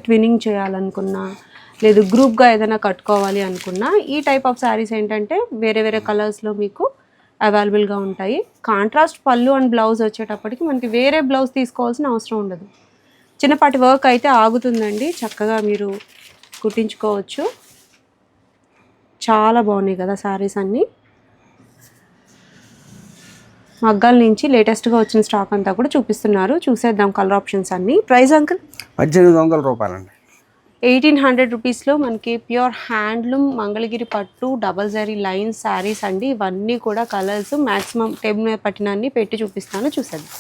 Twinning చేయాలనుకున్నా లేదు గ్రూప్గా ఏదైనా కట్టుకోవాలి అనుకున్నా ఈ టైప్ ఆఫ్ శారీస్ ఏంటంటే వేరే వేరే కలర్స్లో మీకు అవైలబుల్గా ఉంటాయి. కాంట్రాస్ట్ పళ్ళు అండ్ బ్లౌజ్ వచ్చేటప్పటికి మనకి వేరే బ్లౌజ్ తీసుకోవాల్సిన అవసరం ఉండదు. చిన్నపాటి వర్క్ అయితే ఆగుతుందండి, చక్కగా మీరు కుట్టించుకోవచ్చు. చాలా బాగున్నాయి కదా శారీస్ అన్నీ. మగ్గాల నుంచి లేటెస్ట్గా వచ్చిన స్టాక్ అంతా కూడా చూపిస్తున్నారు. చూసేద్దాం కలర్ ఆప్షన్స్ అన్నీ. ప్రైస్ అంకుల్ 1800 రూపాయలండి. 1800 రూపీస్లో మనకి ప్యూర్ హ్యాండ్లూమ్ మంగళగిరి పట్టు డబల్ జరీ లైన్ శారీస్ అండి. ఇవన్నీ కూడా కలర్స్ మ్యాక్సిమం టేబుల్ మీద పట్టినన్ని పెట్టి చూపిస్తాను, చూసేద్దాం.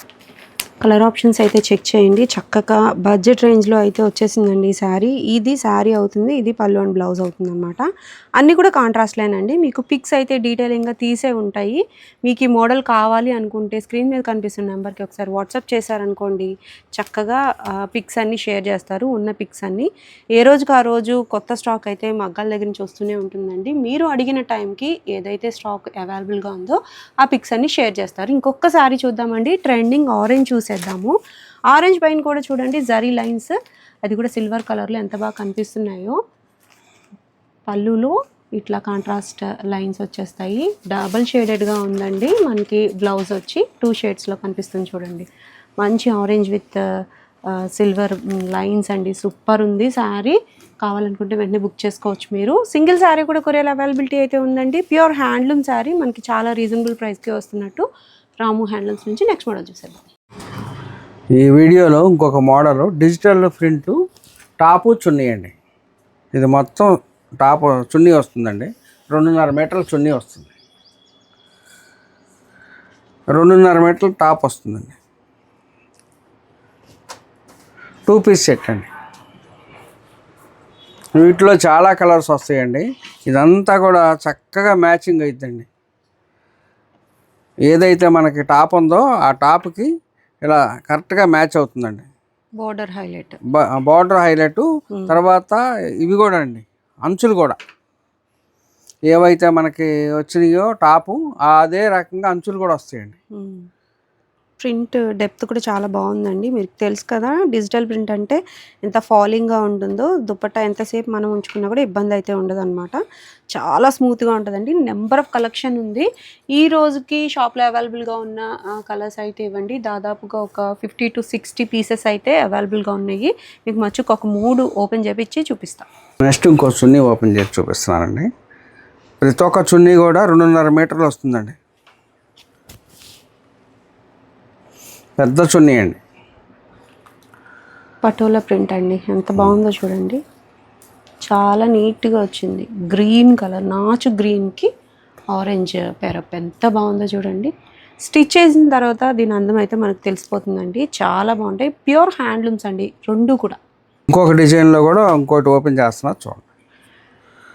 కలర్ ఆప్షన్స్ అయితే చెక్ చేయండి. చక్కగా బడ్జెట్ రేంజ్లో అయితే వచ్చేసిందండి ఈ శారీ. ఇది శారీ అవుతుంది, ఇది పళ్ళు అండ్ బ్లౌజ్ అవుతుంది అనమాట. అన్నీ కూడా కాంట్రాస్ట్లేనండి. మీకు పిక్స్ అయితే డీటెయిలింగ్గా తీసే ఉంటాయి. మీకు ఈ మోడల్ కావాలి అనుకుంటే స్క్రీన్ మీద కనిపిస్తున్న నెంబర్కి ఒకసారి వాట్సాప్ చేశారనుకోండి, చక్కగా పిక్స్ అన్నీ షేర్ చేస్తారు. ఉన్న పిక్స్ అన్నీ ఏ రోజుకి ఆ రోజు కొత్త స్టాక్ అయితే మగ్గాల దగ్గర నుంచి వస్తూనే ఉంటుందండి. మీరు అడిగిన టైంకి ఏదైతే స్టాక్ అవైలబుల్గా ఉందో ఆ పిక్స్ అన్నీ షేర్ చేస్తారు. ఇంకొక శారీ చూద్దామండి. ట్రెండింగ్ ఆరెంజ్ చూసేద్దాము. ఆరెంజ్ పైన కూడా చూడండి జరీ లైన్స్, అది కూడా సిల్వర్ కలర్లో ఎంత బాగా కనిపిస్తున్నాయో. పళ్ళులో ఇట్లా కాంట్రాస్ట్ లైన్స్ వచ్చేస్తాయి. డబల్ షేడెడ్గా ఉందండి. మనకి బ్లౌజ్ వచ్చి 2 షేడ్స్లో కనిపిస్తుంది చూడండి. మంచి ఆరెంజ్ విత్ సిల్వర్ లైన్స్ అండి. సూపర్ ఉంది శారీ. కావాలనుకుంటే వెంటనే బుక్ చేసుకోవచ్చు మీరు. సింగిల్ శారీ కూడా కొరియర్ అవైలబిలిటీ అయితే ఉందండి. ప్యూర్ హ్యాండ్లూమ్ శారీ మనకి చాలా రీజనబుల్ ప్రైస్కి వస్తున్నట్టు రాము హ్యాండ్లూమ్స్ నుంచి. నెక్స్ట్ మోడల్ చూసేద్దాం. ఈ వీడియోలో ఇంకొక మోడల్ డిజిటల్ ప్రింట్ టాపు చున్నీ అండి. ఇది మొత్తం టాప్ చున్నీ వస్తుందండి. 2.5 మీటర్ల చున్నీ వస్తుంది, 2.5 మీటర్ల టాప్ వస్తుందండి. 2 పీస్ సెట్ అండి. వీటిలో చాలా కలర్స్ వస్తాయండి. ఇదంతా కూడా చక్కగా మ్యాచింగ్ అవుతుందండి. ఏదైతే మనకి టాప్ ఉందో ఆ టాప్కి ఇలా కరెక్ట్గా మ్యాచ్ అవుతుందండి. Border highlight, border highlight. తర్వాత ఇవి కూడా అండి, అంచులు కూడా ఏవైతే మనకి వచ్చినాయో టాపు అదే రకంగా అంచులు కూడా వస్తాయండి. ప్రింట్ డెప్త్ కూడా చాలా బాగుందండి. మీకు తెలుసు కదా డిజిటల్ ప్రింట్ అంటే ఎంత ఫాలింగ్గా ఉంటుందో. దుపట్టా ఎంతసేపు మనం ఉంచుకున్నా కూడా ఇబ్బంది అయితే ఉండదు అనమాట. చాలా స్మూత్గా ఉంటుందండి. నెంబర్ ఆఫ్ కలెక్షన్ ఉంది. ఈ రోజుకి షాప్లో అవైలబుల్గా ఉన్న కలర్స్ అయితే ఇవ్వండి. దాదాపుగా ఒక 50 to 60 పీసెస్ అయితే అవైలబుల్గా ఉన్నాయి. మీకు మచ్చుకు ఒక 3 ఓపెన్ చేపించి చూపిస్తాను. నెక్స్ట్ ఇంకో చున్నీ ఓపెన్ చేసి చూపిస్తున్నానండి. ప్రతి ఒక్క చున్నీ కూడా 2.5 మీటర్లు వస్తుందండి. పెద్ద చున్నీ అండి. పటోలా ప్రింట్ అండి, ఎంత బాగుందో చూడండి. చాలా నీట్గా వచ్చింది. గ్రీన్ కలర్, నాచు గ్రీన్కి ఆరెంజ్ పెరప్ ఎంత బాగుందో చూడండి. స్టిచ్ చేసిన తర్వాత దీని అందం అయితే మనకు తెలిసిపోతుందండి. చాలా బాగుంటాయి. ప్యూర్ హ్యాండ్లూమ్స్ అండి 2 కూడా. ఇంకొక డిజైన్లో కూడా ఇంకోటి ఓపెన్ చేస్తున్నా చూడండి.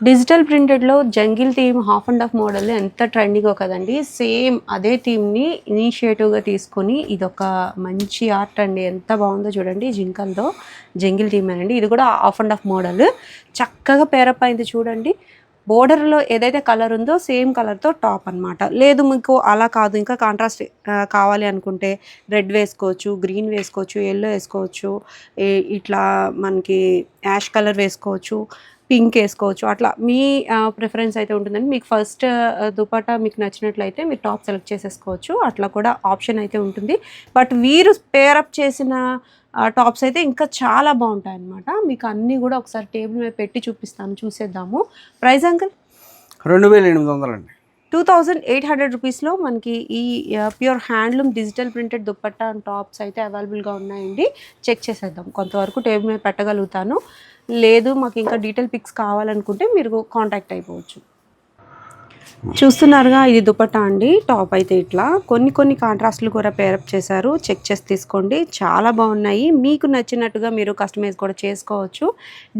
డిజిటల్ ప్రింటెడ్లో jungle theme half and half model ఎంత ట్రెండింగో కదండి. సేమ్ అదే థీమ్ని ఇనిషియేటివ్గా తీసుకొని ఇదొక మంచి ఆర్ట్ అండి. ఎంత బాగుందో చూడండి. జింకల్తో జంగిల్ థీమ్ అండి. ఇది కూడా హాఫ్ అండ్ హాఫ్ మోడల్. చక్కగా పేరప్ అయింది చూడండి. బోర్డర్లో ఏదైతే కలర్ ఉందో సేమ్ కలర్తో టాప్ అనమాట. లేదు మీకు అలా కాదు, ఇంకా కాంట్రాస్ట్ కావాలి అనుకుంటే రెడ్ వేసుకోవచ్చు, గ్రీన్ వేసుకోవచ్చు, ఎల్లో వేసుకోవచ్చు, ఇట్లా మనకి యాష్ కలర్ వేసుకోవచ్చు, పింక్ వేసుకోవచ్చు. అట్లా మీ ప్రిఫరెన్స్ అయితే ఉంటుందండి. మీకు ఫస్ట్ దుపట్టా మీకు నచ్చినట్లయితే మీరు టాప్ సెలెక్ట్ చేసేసుకోవచ్చు. అట్లా కూడా ఆప్షన్ అయితే ఉంటుంది. బట్ వీరు పేరప్ చేసిన టాప్స్ అయితే ఇంకా చాలా బాగుంటాయి అన్నమాట. మీకు అన్నీ కూడా ఒకసారి టేబుల్ మీద పెట్టి చూపిస్తాను, చూసేద్దాము. ప్రైస్ అంకుల్ 2800 అండి. 2800 రూపీస్లో మనకి ఈ pure handloom digital printed dupatta and tops అయితే అవైలబుల్గా ఉన్నాయండి. చెక్ చేసేద్దాం. కొంతవరకు టేబుల్ మీద పెట్టగలుగుతాను. లేదు మాకు ఇంకా డీటెయిల్ పిక్స్ కావాలనుకుంటే మీరు కాంటాక్ట్ అయిపోవచ్చు. చూస్తున్నారుగా, ఇది దుపట్టా అండి. టాప్ అయితే ఇట్లా కొన్ని కాంట్రాస్ట్లు కూడా పేరప్ చేశారు. చెక్ చేసి తీసుకోండి. చాలా బాగున్నాయి. మీకు నచ్చినట్టుగా మీరు కస్టమైజ్ కూడా చేసుకోవచ్చు.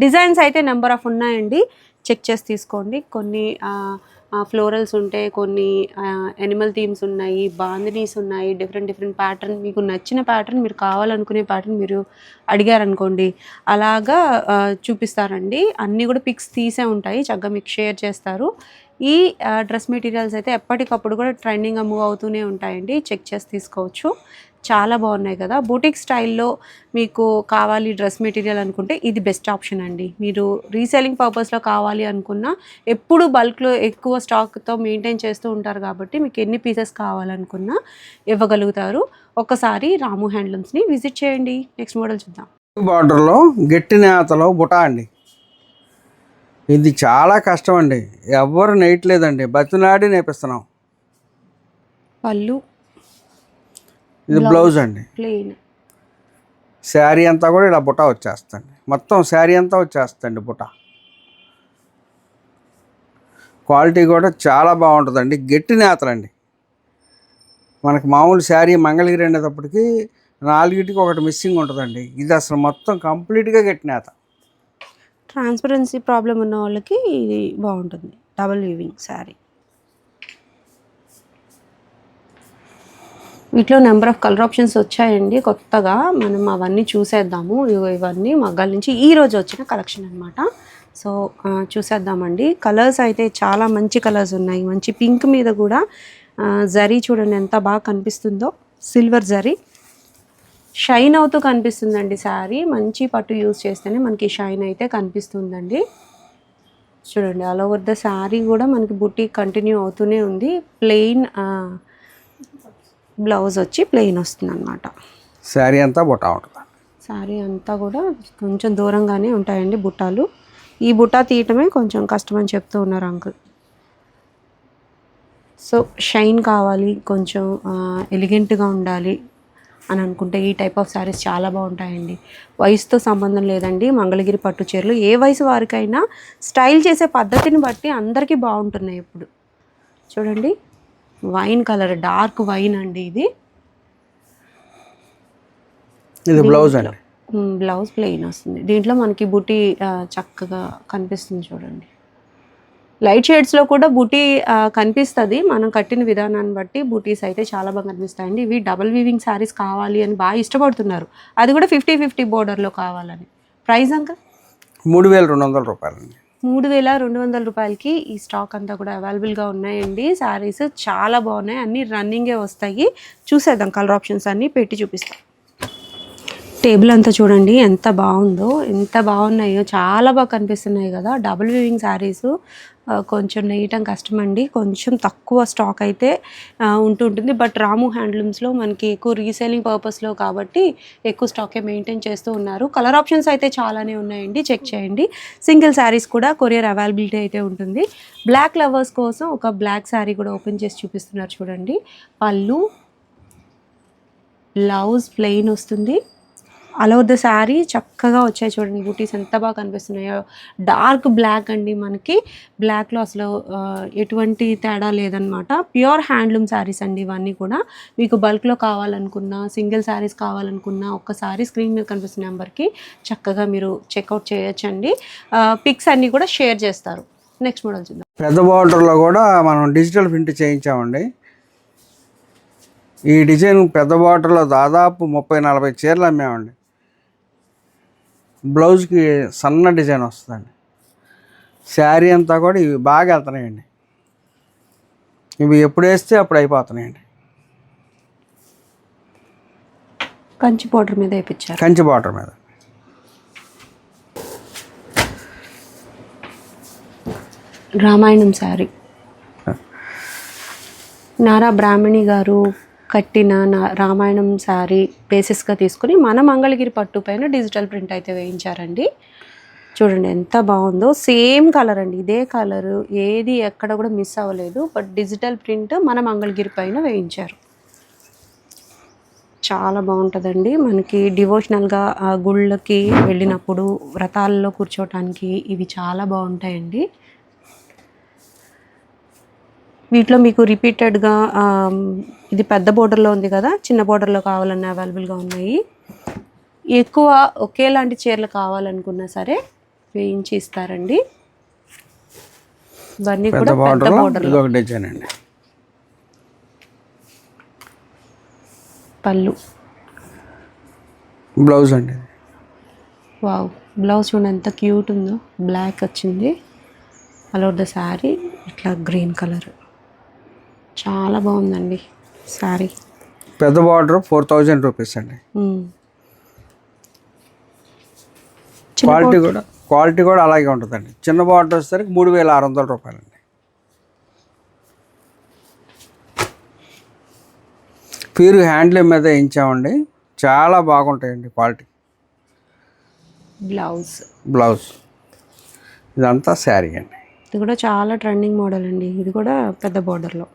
డిజైన్స్ అయితే నెంబర్ ఆఫ్ ఉన్నాయండి. చెక్ చేసి తీసుకోండి. కొన్ని ఫ్లోరల్స్ ఉంటాయి, కొన్ని యానిమల్ థీమ్స్ ఉన్నాయి, బాందినీస్ ఉన్నాయి, డిఫరెంట్ ప్యాటర్న్. మీకు నచ్చిన ప్యాటర్న్, మీరు కావాలనుకునే ప్యాటర్న్ మీరు అడిగారనుకోండి అలాగా చూపిస్తారండి. అన్నీ కూడా పిక్స్ తీసే ఉంటాయి, చక్కగా మీకు షేర్ చేస్తారు. ఈ డ్రెస్ మెటీరియల్స్ అయితే ఎప్పటికప్పుడు కూడా ట్రెండింగ్గా మూవ్ అవుతూనే ఉంటాయండి. చెక్ చేసి తీసుకోవచ్చు. చాలా బాగున్నాయి కదా. బూటిక్ స్టైల్లో మీకు కావాలి డ్రెస్ మెటీరియల్ అనుకుంటే ఇది బెస్ట్ ఆప్షన్ అండి. మీరు రీసేలింగ్ పర్పస్లో కావాలి అనుకున్నా ఎప్పుడు బల్క్లో ఎక్కువ స్టాక్తో మెయింటైన్ చేస్తూ ఉంటారు కాబట్టి మీకు ఎన్ని పీసెస్ కావాలనుకున్నా ఇవ్వగలుగుతారు. ఒక్కసారి రాము హ్యాండ్లూమ్స్ని విజిట్ చేయండి. నెక్స్ట్ మోడల్ చూద్దాం. బార్డర్లో గట్టి నేతలో బుటా అండి. ఇది చాలా కష్టం అండి, ఎవ్వరు నేయట్లేదండి, బతినాడి నేపిస్తున్నాం. పళ్ళు, ఇది బ్లౌజ్ అండి. ప్లెయిన్ శారీ అంతా కూడా ఇలా బుటా వచ్చేస్తుంది, మొత్తం శారీ అంతా వచ్చేస్తుంది బుటా. క్వాలిటీ కూడా చాలా బాగుంటుందండి, గట్టి నేతలండి. మనకు మామూలు శారీ మంగళగిరి అనేటప్పటికి 4కి ఒకటి మిస్సింగ్ ఉంటుందండి. ఇది అసలు మొత్తం కంప్లీట్గా గట్టి నేత. ట్రాన్స్పరెన్సీ ప్రాబ్లం ఉన్న వాళ్ళకి ఇది బాగుంటుంది. Double weaving sari. వీటిలో నెంబర్ ఆఫ్ కలర్ ఆప్షన్స్ వచ్చాయండి కొత్తగా. మనం అవన్నీ చూసేద్దాము. ఇవన్నీ మగ్గాల నుంచి ఈరోజు వచ్చిన కలెక్షన్ అనమాట. సో చూసేద్దామండి. కలర్స్ అయితే చాలా మంచి కలర్స్ ఉన్నాయి. మంచి పింక్ మీద కూడా జరీ చూడండి ఎంత బాగా కనిపిస్తుందో. సిల్వర్ జరీ షైన్ అవుతూ కనిపిస్తుందండి శారీ. మంచి పట్టు యూజ్ చేస్తేనే మనకి షైన్ అయితే కనిపిస్తుందండి. చూడండి ఆల్ ఓవర్ ద శారీ కూడా మనకి బుట్టి కంటిన్యూ అవుతూనే ఉంది. ప్లెయిన్ బ్లౌజ్ వచ్చి ప్లెయిన్ వస్తుంది అనమాట. శారీ అంతా బుట్ట ఉంటుంది. శారీ అంతా కూడా కొంచెం దూరంగానే ఉంటాయండి బుట్టాలు. ఈ బుట్ట తీయటమే కొంచెం కష్టం అని చెప్తూ ఉన్నారు అంకుల్. సో షైన్ కావాలి, కొంచెం ఎలిగెంట్గా ఉండాలి అని అనుకుంటే ఈ టైప్ ఆఫ్ శారీస్ చాలా బాగుంటాయండి. వయసుతో సంబంధం లేదండి. మంగళగిరి పట్టు చీరలు ఏ వయసు వారికైనా స్టైల్ చేసే పద్ధతిని బట్టి అందరికీ బాగుంటున్నాయి. ఇప్పుడు చూడండి వైన్ కలర్, డార్క్ వైన్ అండి ఇది. బ్లౌజ్ అండి. బ్లౌజ్ ప్లెయిన్ వస్తుంది. దీంట్లో మనకి బుటీ చక్కగా కనిపిస్తుంది చూడండి. లైట్ షేడ్స్లో కూడా బూటీ కనిపిస్తుంది. మనం కట్టిన విధానాన్ని బట్టి బూటీస్ అయితే చాలా బాగా కనిపిస్తాయండి. ఇవి డబల్ వీవింగ్ శారీస్ కావాలి అని బాగా ఇష్టపడుతున్నారు. అది కూడా 50-50 బోర్డర్లో కావాలని. ప్రైస్ అంక 3200 రూపాయలండి. 3200 రూపాయలకి ఈ స్టాక్ అంతా కూడా అవైలబుల్గా ఉన్నాయండి. శారీస్ చాలా బాగున్నాయి, అన్నీ రన్నింగే వస్తాయి. చూసేద్దాం కలర్ ఆప్షన్స్ అన్నీ పెట్టి చూపిస్తాం. టేబుల్ అంతా చూడండి ఎంత బాగుందో, ఎంత బాగున్నాయో, చాలా బాగా కనిపిస్తున్నాయి కదా. డబుల్ వీవింగ్ శారీస్ కొంచెం నేయటం కష్టమండి. కొంచెం తక్కువ స్టాక్ అయితే ఉంటుంది. బట్ రాము హ్యాండ్లూమ్స్లో మనకి ఎక్కువ రీసేలింగ్ పర్పస్లో కాబట్టి ఎక్కువ స్టాకే మెయింటైన్ చేస్తూ ఉన్నారు. కలర్ ఆప్షన్స్ అయితే చాలానే ఉన్నాయండి, చెక్ చేయండి. సింగిల్ శారీస్ కూడా కొరియర్ అవైలబిలిటీ అయితే ఉంటుంది. బ్లాక్ లవర్స్ కోసం ఒక బ్లాక్ శారీ కూడా ఓపెన్ చేసి చూపిస్తున్నారు చూడండి. పళ్ళు, బ్లౌజ్ ప్లెయిన్ వస్తుంది. ఆల్ ఓవర్ ద శారీ చక్కగా వచ్చాయి చూడండి. బూటీస్ ఎంత బాగా కనిపిస్తున్నాయో. డార్క్ బ్లాక్ అండి, మనకి బ్లాక్లో అసలు ఎటువంటి తేడా లేదనమాట. ప్యూర్ హ్యాండ్లూమ్ శారీస్ అండి ఇవన్నీ కూడా. మీకు బల్క్లో కావాలనుకున్నా, సింగిల్ శారీస్ కావాలనుకున్నా ఒక్కసారి స్క్రీన్ మీద కనిపిస్తున్న నెంబర్కి చక్కగా మీరు చెక్అవుట్ చేయొచ్చండి. పిక్స్ అన్నీ కూడా షేర్ చేస్తారు. నెక్స్ట్ మోడల్ చూద్దాం. పెద్ద బార్డర్లో కూడా మనం డిజిటల్ ప్రింట్ చేయించామండి. ఈ డిజైన్ పెద్ద బార్డర్లో దాదాపు 30-40 చీరలు అమ్మామండి. బ్లౌజ్కి సన్న డిజైన్ వస్తుందండి. శారీ అంతా కూడా ఇవి బాగా వెళ్తున్నాయండి. ఇవి ఎప్పుడు వేస్తే అప్పుడు అయిపోతున్నాయండి. కంచి బార్డర్ మీద వేయించారు. కంచి బార్డర్ మీద రామాయణం శారీ. నారా బ్రాహ్మణి గారు కట్టిన రామాయణం శారీ బేసిస్గా తీసుకుని మన మంగళగిరి పట్టు పైన డిజిటల్ ప్రింట్ అయితే వేయించారండి. చూడండి ఎంత బాగుందో. సేమ్ కలర్ అండి, ఇదే కలరు, ఏది ఎక్కడ కూడా మిస్ అవ్వలేదు. బట్ డిజిటల్ ప్రింట్ మన మంగళగిరి పైన వేయించారు. చాలా బాగుంటుందండి. మనకి డివోషనల్గా గుళ్ళకి వెళ్ళినప్పుడు వ్రతాల్లో కూర్చోవటానికి ఇవి చాలా బాగుంటాయండి. వీటిలో మీకు రిపీటెడ్గా ఇది పెద్ద బోర్డర్లో ఉంది కదా, చిన్న బోర్డర్లో కావాలన్నా అవైలబుల్గా ఉన్నాయి. ఎక్కువ ఒకేలాంటి చీరలు కావాలనుకున్నా సరే వేయించి ఇస్తారండి. ఇవన్నీ కూడా పెద్ద బోర్డర్లో. డిజైన్ అండి. పళ్ళు, బ్లౌజ్ అండి. వావ్, బ్లౌజ్ చూడండి ఎంత క్యూట్ ఉందో. బ్లాక్ వచ్చింది. ఆల్ ఓవర్ ద శారీ ఇట్లా గ్రీన్ కలర్. చాలా బాగుందండి శారీ. పెద్ద బార్డర్ 4000 రూపీస్ అండి. క్వాలిటీ కూడా అలాగే ఉంటుందండి. చిన్న బార్డర్ వచ్చేసరికి 3600 రూపాయలండి. ప్యూర్ హ్యాండ్లూమ్ మీద వేయించామండి. చాలా బాగుంటాయండి క్వాలిటీ. బ్లౌజ్ ఇదంతా శారీ అండి. ఇది కూడా చాలా ట్రెండింగ్ మోడల్ అండి. ఇది కూడా పెద్ద బార్డర్లో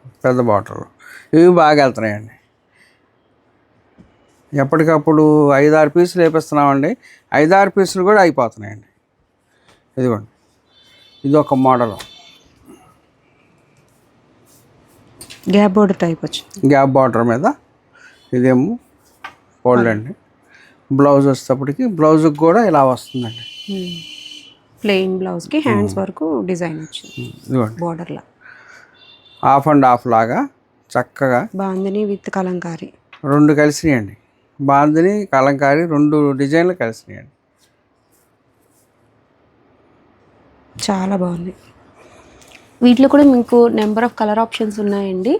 ఇవి బాగా వెళ్తున్నాయండి. ఎప్పటికప్పుడు 5-6 పీసులు వేపిస్తున్నామండి. 5-6 పీసులు కూడా అయిపోతున్నాయండి. ఇదిగోండి, ఇది ఒక మోడల్ గ్యాప్ బార్డర్ టైప్ వచ్చింది. గ్యాప్ బార్డర్ మీద ఇదేమో ఫోల్డ్ అండి. బ్లౌజ్ వచ్చేటప్పటికి బ్లౌజ్కి కూడా ఇలా వస్తుందండి. ప్లెయిన్ బ్లౌజ్కి హ్యాండ్స్ వరకు డిజైన్ వచ్చింది. ఇదిగోండి, బార్డర్లా హాఫ్ అండ్ హాఫ్ లాగా చక్కగా బాందిని విత్ కలంకారీ 2 కలిసినాయండి. బాందిని కలంకారీ 2 డిజైన్లు కలిసినాయండి. చాలా బాగుంది. వీటిలో కూడా మీకు నెంబర్ ఆఫ్ కలర్ ఆప్షన్స్ ఉన్నాయండి.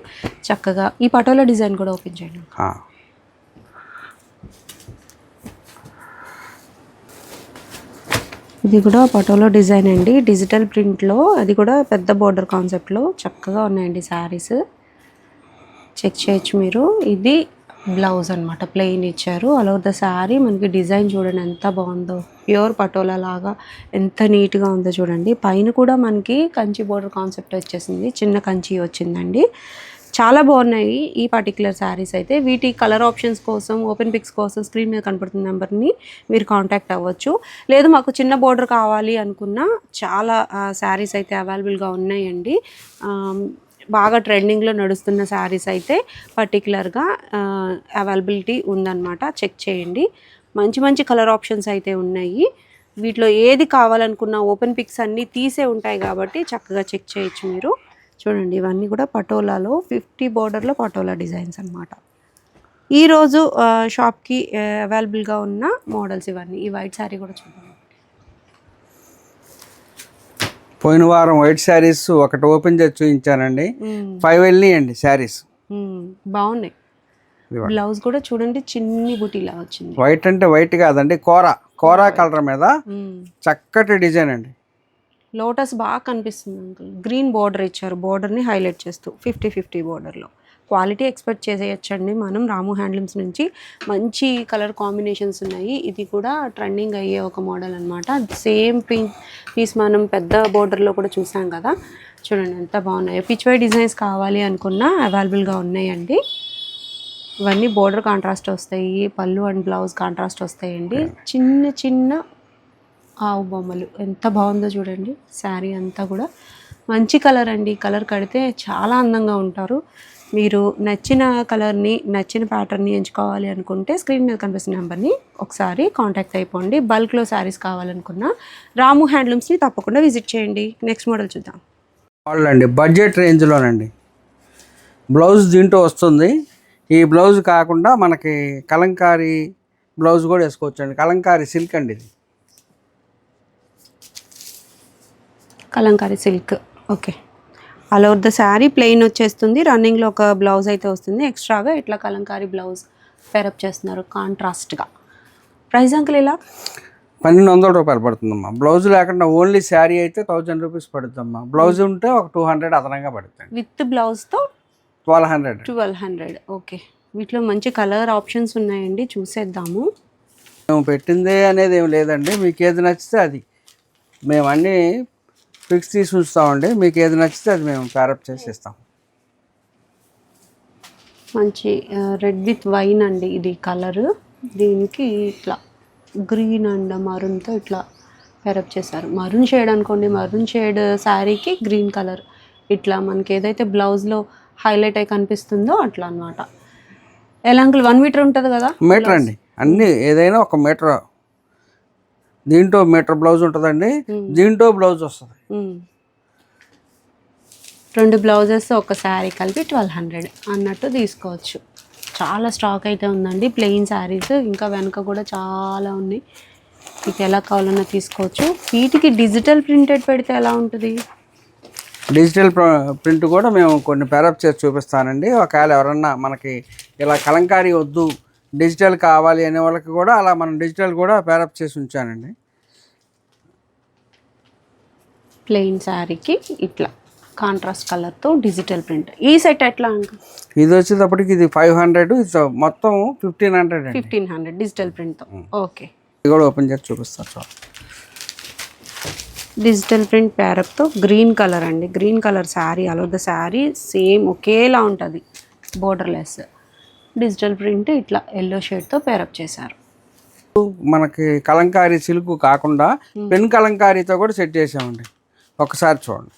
చక్కగా ఈ పటోలా డిజైన్ కూడా ఓపెన్ చేయండి. ఇది కూడా పటోలా డిజైన్ అండి, డిజిటల్ ప్రింట్లో. అది కూడా పెద్ద బోర్డర్ కాన్సెప్ట్లో చక్కగా ఉన్నాయండి శారీస్. చెక్ చేయొచ్చు మీరు. ఇది బ్లౌజ్ అనమాట, ప్లెయిన్ ఇచ్చారు. ఆల్ ఓవర్ ద శారీ మనకి డిజైన్ చూడండి ఎంత బాగుందో. ప్యూర్ పటోలా లాగా ఎంత నీట్గా ఉందో చూడండి. పైన కూడా మనకి కంచి బోర్డర్ కాన్సెప్ట్ వచ్చేసింది, చిన్న కంచి వచ్చిందండి. చాలా బాగున్నాయి ఈ పర్టికులర్ శారీస్ అయితే. వీటి కలర్ ఆప్షన్స్ కోసం, ఓపెన్ పిక్స్ కోసం స్క్రీన్ మీద కనపడుతున్న నెంబర్ని మీరు కాంటాక్ట్ అవ్వచ్చు. లేదు మాకు చిన్న బోర్డర్ కావాలి అనుకున్న చాలా శారీస్ అయితే అవైలబుల్గా ఉన్నాయండి. బాగా ట్రెండింగ్లో నడుస్తున్న శారీస్ అయితే పర్టికులర్గా అవైలబిలిటీ ఉందన్నమాట. చెక్ చేయండి. మంచి మంచి కలర్ ఆప్షన్స్ అయితే ఉన్నాయి. వీటిలో ఏది కావాలనుకున్న ఓపెన్ పిక్స్ అన్నీ తీసే ఉంటాయి కాబట్టి చక్కగా చెక్ చేయొచ్చు మీరు. చూడండి, ఇవన్నీ కూడా పటోలాలో 50 బోర్డర్లో పటోలా డిజైన్స్ అనమాట. ఈరోజు షాప్కి అవైలబుల్గా ఉన్న మోడల్స్ ఇవన్నీ. ఈ వైట్ శారీ కూడా చూడండి. పోయిన వారం వైట్ శారీస్ ఒకటి ఓపెన్ చేసి చూపించానండి. 5 వెళ్ళినాయండి శారీస్. బాగున్నాయి. బ్లౌజ్ కూడా చూడండి, చిన్ని బుటీలా వచ్చింది. వైట్ అంటే వైట్ కాదండి, కోరా కలర్ మీద చక్కటి డిజైన్ అండి. లోటస్ బాగా కనిపిస్తుంది అంకుల్. గ్రీన్ బార్డర్ ఇచ్చారు, బార్డర్ని హైలైట్ చేస్తూ 50-50 బార్డర్లో. క్వాలిటీ ఎక్స్పెక్ట్ చేసేయచ్చండి మనం. రాము హ్యాండ్లూమ్స్ నుంచి మంచి కలర్ కాంబినేషన్స్ ఉన్నాయి. ఇది కూడా ట్రెండింగ్ అయ్యే ఒక మోడల్ అనమాట. సేమ్ పీస్ మనం పెద్ద బోర్డర్లో కూడా చూసాం కదా. చూడండి ఎంత బాగున్నాయి. పిచ్ వై డిజైన్స్ కావాలి అనుకున్నా అవైలబుల్గా ఉన్నాయండి. ఇవన్నీ బోర్డర్ కాంట్రాస్ట్ వస్తాయి, పళ్ళు అండ్ బ్లౌజ్ కాంట్రాస్ట్ వస్తాయండి. చిన్న చిన్న ఆవు బొమ్మలు ఎంత బాగుందో చూడండి. శారీ అంతా కూడా మంచి కలర్ అండి. కలర్ కడితే చాలా అందంగా ఉంటారు. మీరు నచ్చిన కలర్ని, నచ్చిన ప్యాటర్న్ని ఎంచుకోవాలి అనుకుంటే స్క్రీన్ మీద కనిపిస్తున్న నెంబర్ని ఒకసారి కాంటాక్ట్ అయిపోండి. బల్క్లో శారీస్ కావాలనుకున్న రాము హ్యాండ్లూమ్స్ని తప్పకుండా విజిట్ చేయండి. నెక్స్ట్ మోడల్ చూద్దాం. మోడల్ అండి, బడ్జెట్ రేంజ్లోనండి. బ్లౌజ్ దీంట్లో వస్తుంది. ఈ బ్లౌజ్ కాకుండా మనకి కలంకారీ బ్లౌజ్ కూడా వేసుకోవచ్చు అండి. కలంకారీ సిల్క్ అండి. ఇది Kalamkari silk. Okay, all over the sari plain వచ్చేస్తుంది. రన్నింగ్లో ఒక బ్లౌజ్ అయితే వస్తుంది. ఎక్స్ట్రాగా ఇట్లా కలంకారీ బ్లౌజ్ పేరప్ చేస్తున్నారు కాంట్రాస్ట్గా. ప్రైస్ అంకుల్ ఇలా 1200 రూపాయలు పడుతుందమ్మా. బ్లౌజ్ లేకుండా ఓన్లీ శారీ అయితే 1000 రూపీస్ పడుతుందమ్మా. బ్లౌజ్ ఉంటే ఒక 200 అదనంగా పడుతుంది. విత్ బ్లౌజ్తో 1200. ఓకే, వీటిలో మంచి కలర్ ఆప్షన్స్ ఉన్నాయండి, చూసేద్దాము. మేము పెట్టిందే అనేది ఏం లేదండి. మీకు ఏది నచ్చితే అది మేము అన్నీ ఫిక్స్ తీసి ఉంచుతామండి. మీకు ఏది నచ్చితే అది మేము ప్యారప్ చేసి ఇస్తాం. మంచి రెడ్ విత్ వైన్ అండి ఇది కలర్. దీనికి ఇట్లా గ్రీన్ అండ్ మరూన్తో ఇట్లా పేరప్ చేశారు. మరూన్ షేడ్ అనుకోండి, మరూన్ షేడ్ శారీకి గ్రీన్ కలర్ ఇట్లా మనకి ఏదైతే బ్లౌజ్లో హైలైట్ అయి కనిపిస్తుందో అట్లా అనమాట. ఎలా అంకుల్ 1 మీటర్ ఉంటుంది కదా? మీటర్ అండి, అన్నీ ఏదైనా 1 మీటర్. దీంట్లో మీటర్ బ్లౌజ్ ఉంటుందండి, దీంట్లో బ్లౌజ్ వస్తుంది. 2 బ్లౌజెస్ ఒక శారీ కలిపి 1200 అన్నట్టు తీసుకోవచ్చు. చాలా స్టాక్ అయితే ఉందండి ప్లెయిన్ శారీస్. ఇంకా వెనక కూడా చాలా ఉన్నాయి. మీకు ఎలా కావాలన్నా తీసుకోవచ్చు. వీటికి డిజిటల్ ప్రింటెడ్ పెడితే ఎలా ఉంటుంది? డిజిటల్ ప్రింట్ కూడా మేము కొన్ని పేరప్ చేసి చూపిస్తానండి. ఒకవేళ ఎవరన్నా మనకి ఇలా కలంకారీ వద్దు డిజిటల్ కావాలి అనే వాళ్ళకి కూడా అలా మనం డిజిటల్ కూడా పేరప్ చేసి ఉంచానండి. ప్లెయిన్ శారీకి ఇట్లా కాంట్రాస్ట్ కలర్తో డిజిటల్ ప్రింట్. ఈ సెట్ ఎట్లా అంకుల్? ఇది వచ్చేటప్పటికి ఇది 500, ఇది మొత్తం 1500 అండి. 1500 డిజిటల్ ప్రింట్తో. ఓకే, ఇది కూడా ఓపెన్ చేసి చూపిస్తాను. చూడండి, డిజిటల్ ప్రింట్ ప్యారప్తో గ్రీన్ కలర్ అండి. Green colour sari, all over the sari same ఒకేలా ఉంటుంది, బోర్డర్లెస్. డిజిటల్ ప్రింట్ ఇట్లా ఎల్లో షేడ్తో పేరప్ చేశారు. మనకి కలంకారీ సిల్క్ కాకుండా పెన్ కలంకారీతో కూడా సెట్ చేసామండి. ఒకసారి చూడండి,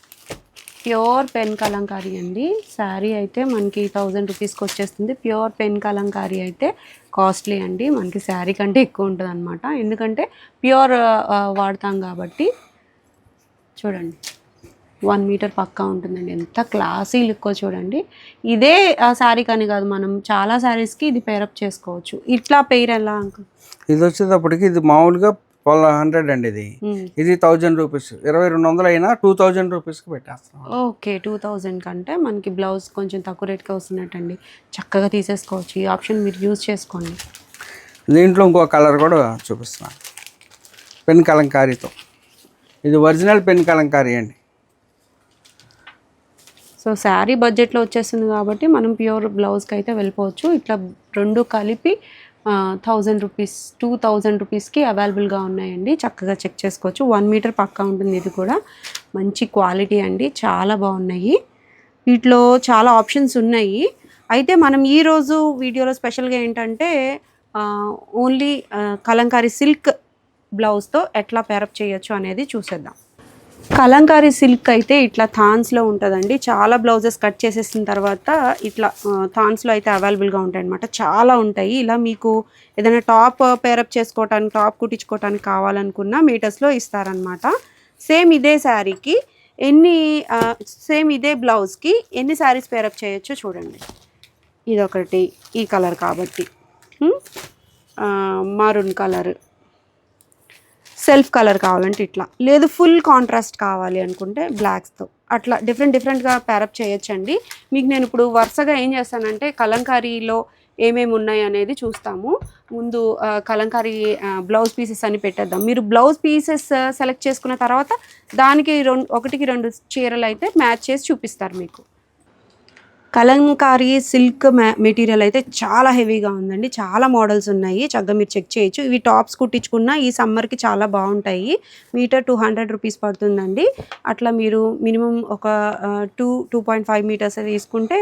ప్యూర్ పెన్ కలంకారీ అండి. శారీ అయితే మనకి 1000 రూపీస్కి వచ్చేస్తుంది. ప్యూర్ పెన్ కలంకారీ అయితే కాస్ట్లీ అండి, మనకి శారీ కంటే ఎక్కువ ఉంటుంది అనమాట. ఎందుకంటే ప్యూర్ వాడతాం కాబట్టి. చూడండి, 1 మీటర్ పక్కా ఉంటుందండి. ఎంత క్లాసీ లుక్కో చూడండి. ఇదే శారీ కానీ కాదు, మనం చాలా శారీస్కి ఇది పేరప్ చేసుకోవచ్చు. ఇట్లా పెయిర్ ఎలా అంకుల్? ఇది వచ్చేటప్పటికి ఇది మామూలుగా 1200 అండి. ఇది 1000 రూపీస్, 2200 అయినా 2000 రూపీస్కి పెట్టేస్తాం. ఓకే, 2000 కంటే మనకి బ్లౌజ్ కొంచెం తక్కువ రేట్గా వస్తున్నట్టండి. చక్కగా తీసేసుకోవచ్చు. ఈ ఆప్షన్ మీరు యూజ్ చేసుకోండి. దీంట్లో ఇంకో కలర్ కూడా చూపిస్తున్నాను, పెన్ కలంకారీతో. ఇది ఒరిజినల్ పెన్ కలంకారీ అండి. సో శారీ బడ్జెట్లో వచ్చేస్తుంది కాబట్టి మనం ప్యూర్ బ్లౌజ్కి అయితే వెళ్ళిపోవచ్చు. ఇట్లా రెండు కలిపి 1000 రూపీస్, 2000 రూపీస్కి అవైలబుల్గా ఉన్నాయండి. చక్కగా చెక్ చేసుకోవచ్చు. 1 మీటర్ పక్కా ఉంటుంది. ఇది కూడా మంచి క్వాలిటీ అండి, చాలా బాగున్నాయి. వీటిలో చాలా ఆప్షన్స్ ఉన్నాయి. అయితే మనం ఈరోజు వీడియోలో స్పెషల్గా ఏంటంటే ఓన్లీ కలంకారీ సిల్క్ బ్లౌజ్తో ఎట్లా పేరప్ చేయొచ్చు అనేది చూసేద్దాం. కలంకారీ సిల్క్ అయితే ఇట్లా థాన్స్లో ఉంటుందండి. చాలా బ్లౌజెస్ కట్ చేసేసిన తర్వాత ఇట్లా థాన్స్లో అయితే అవైలబుల్గా ఉంటాయి అన్నమాట. చాలా ఉంటాయి. ఇలా మీకు ఏదైనా టాప్ పేరప్ చేసుకోవటానికి, టాప్ కుట్టించుకోవటానికి కావాలనుకున్న మీటర్స్లో ఇస్తారనమాట. సేమ్ ఇదే శారీకి సేమ్ ఇదే బ్లౌజ్కి ఎన్ని శారీస్ పేరప్ చేయొచ్చో చూడండి. ఇదొకటి, ఈ కలర్ కాబట్టి మారూన్ కలర్, సెల్ఫ్ కలర్ కావాలంటే ఇట్లా, లేదు ఫుల్ కాంట్రాస్ట్ కావాలి అనుకుంటే బ్లాక్స్తో, అట్లా డిఫరెంట్గా పేరప్ చేయొచ్చండి. మీకు నేను ఇప్పుడు వరుసగా ఏం చేస్తానంటే కలంకారీలో ఏమేమి ఉన్నాయి అనేది చూస్తాము. ముందు కలంకారీ బ్లౌజ్ పీసెస్ అని పెట్టేద్దాం. మీరు బ్లౌజ్ పీసెస్ సెలెక్ట్ చేసుకున్న తర్వాత దానికి 1కి 2 చీరలు అయితే మ్యాచ్ చేసి చూపిస్తారు మీకు. కలంకారీ సిల్క్ మెటీరియల్ అయితే చాలా హెవీగా ఉందండి. చాలా మోడల్స్ ఉన్నాయి, చక్కగా మీరు చెక్ చేయొచ్చు. ఇవి టాప్స్ కుట్టించుకున్న ఈ సమ్మర్కి చాలా బాగుంటాయి. మీటర్ 200 రూపీస్ పడుతుందండి. అట్లా మీరు మినిమం ఒక 2.5 మీటర్స్ తీసుకుంటే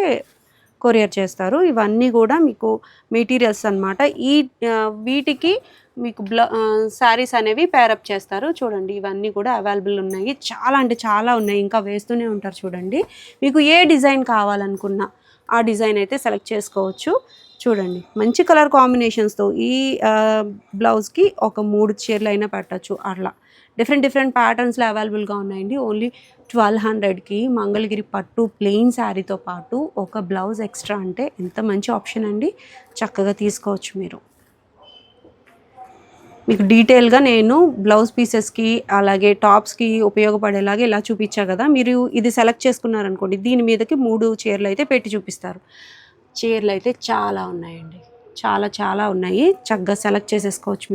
కొరియర్ చేస్తారు. ఇవన్నీ కూడా మీకు మెటీరియల్స్ అన్నమాట. వీటికి మీకు శారీస్ అనేవి పేరప్ చేస్తారు. చూడండి, ఇవన్నీ కూడా అవైలబుల్ ఉన్నాయి. చాలా అంటే చాలా ఉన్నాయి, ఇంకా వేస్తూనే ఉంటారు. చూడండి, మీకు ఏ డిజైన్ కావాలనుకున్నా ఆ డిజైన్ అయితే సెలెక్ట్ చేసుకోవచ్చు. చూడండి, మంచి కలర్ కాంబినేషన్స్తో ఈ బ్లౌజ్కి ఒక 3 చీరలు అయినా పెట్టచ్చు. అట్లా డిఫరెంట్ ప్యాటర్న్స్లో అవైలబుల్గా ఉన్నాయండి. ఓన్లీ 1200కి మంగళగిరి పట్టు ప్లెయిన్ శారీతో పాటు ఒక బ్లౌజ్ ఎక్స్ట్రా అంటే ఎంత మంచి ఆప్షన్ అండి. చక్కగా తీసుకోవచ్చు మీరు. మీకు డీటెయిల్గా నేను బ్లౌజ్ పీసెస్కి అలాగే టాప్స్కి ఉపయోగపడేలాగా ఇలా చూపించా కదా. మీరు ఇది సెలెక్ట్ చేసుకున్నారనుకోండి, దీని మీదకి 3 చీరలు అయితే పెట్టి చూపిస్తారు. చీరలు అయితే చాలా ఉన్నాయండి, చాలా ఉన్నాయి. చక్కగా సెలెక్ట్ చేసేసుకోవచ్చు మీరు.